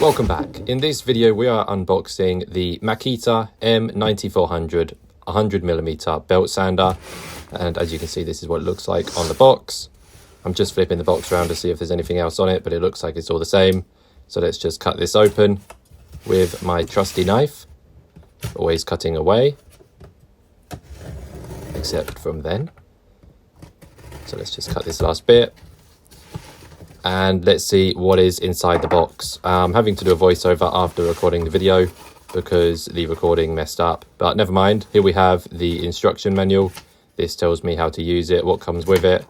Welcome back. In this video we are unboxing the Makita M9400 100mm belt sander, and as you can see this is what it looks like on the box. I'm just flipping the box around to see if there's anything else on it, but it looks like it's all the same. So let's just cut this open with my trusty knife, always cutting away, except from then. So let's just cut this last bit. And let's see what is inside the box. I'm having to do a voiceover after recording the video because the recording messed up, but never mind. Here we have the instruction manual. This tells me how to use it, what comes with it,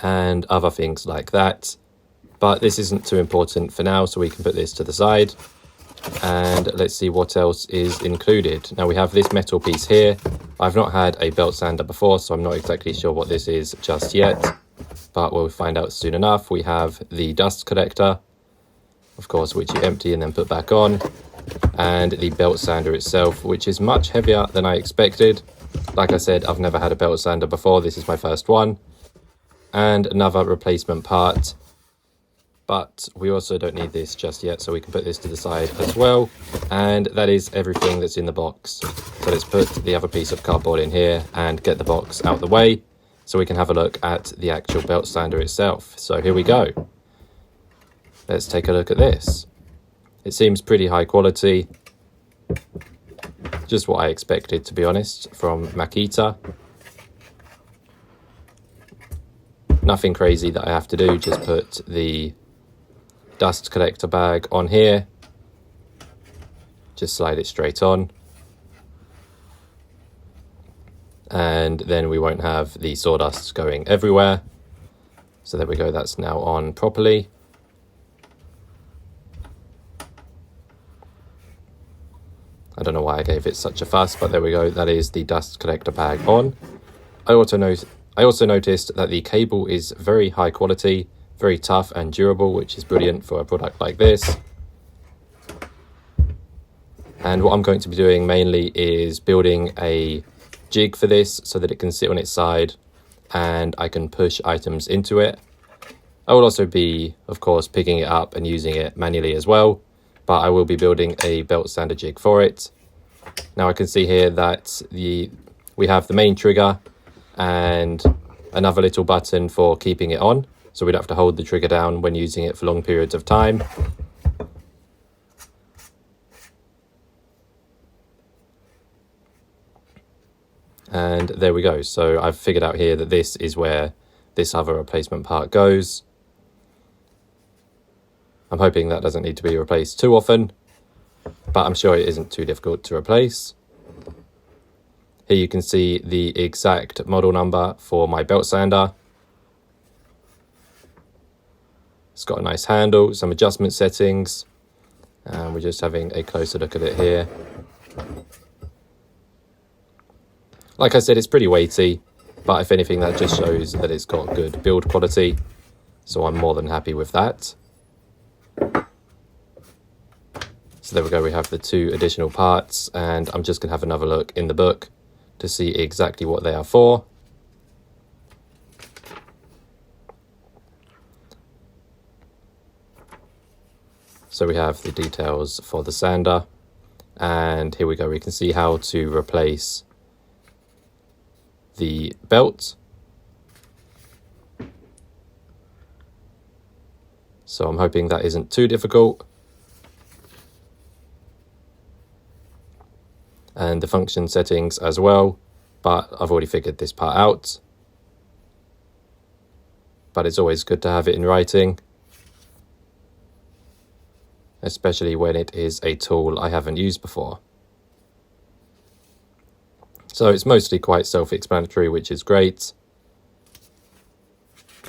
and other things like that. But this isn't too important for now, so we can put this to the side. And let's see what else is included. Now we have this metal piece here. I've not had a belt sander before, so I'm not exactly sure what this is just yet, but we'll find out soon enough. We have the dust collector, of course, which you empty and then put back on, and the belt sander itself, which is much heavier than I expected. Like I said, I've never had a belt sander before. This is my first one. And another replacement part, but we also don't need this just yet, so we can put this to the side as well. And that is everything that's in the box. So let's put the other piece of cardboard in here and get the box out the way, so we can have a look at the actual belt sander itself. So here we go. Let's take a look at this. It seems pretty high quality. Just what I expected, to be honest, from Makita. Nothing crazy that I have to do, just put the dust collector bag on here. Just slide it straight on. And then we won't have the sawdust going everywhere. So there we go, that's now on properly. I don't know why I gave it such a fuss, but there we go, that is the dust collector bag on. I also noticed that the cable is very high quality, very tough and durable, which is brilliant for a product like this. And what I'm going to be doing mainly is building a jig for this so that it can sit on its side and I can push items into it. I will also be, of course, picking it up and using it manually as well, but I will be building a belt sander jig for it. Now I can see here that we have the main trigger and another little button for keeping it on, so we don't have to hold the trigger down when using it for long periods of time. And there we go. So I've figured out here that this is where this other replacement part goes. I'm hoping that doesn't need to be replaced too often, but I'm sure it isn't too difficult to replace. Here you can see the exact model number for my belt sander. It's got a nice handle, some adjustment settings, and we're just having a closer look at it here. Like I said, it's pretty weighty, but if anything, that just shows that it's got good build quality, so I'm more than happy with that. So there we go, we have the two additional parts, and I'm just going to have another look in the book to see exactly what they are for. So we have the details for the sander, and here we go, we can see how to replace the belt. So I'm hoping that isn't too difficult. And the function settings as well, but I've already figured this part out. But it's always good to have it in writing, especially when it is a tool I haven't used before. So it's mostly quite self-explanatory, which is great.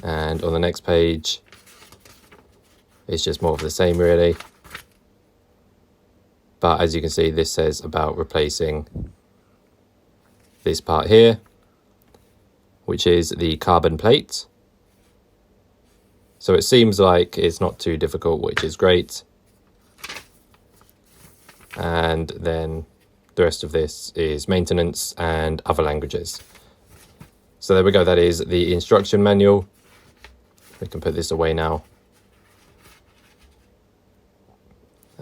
And on the next page, it's just more of the same really. But as you can see, this says about replacing this part here, which is the carbon plate. So it seems like it's not too difficult, which is great. And then the rest of this is maintenance and other languages. So there we go, that is the instruction manual. We can put this away now.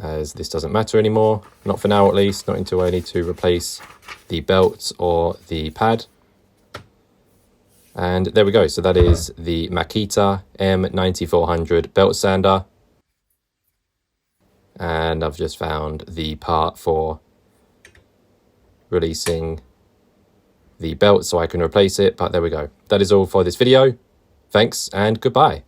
as this doesn't matter anymore. Not for now, at least. Not until I need to replace the belt or the pad. And there we go. So that is the Makita M9400 belt sander. And I've just found the part for releasing the belt so I can replace it. But there we go. That is all for this video. Thanks and goodbye.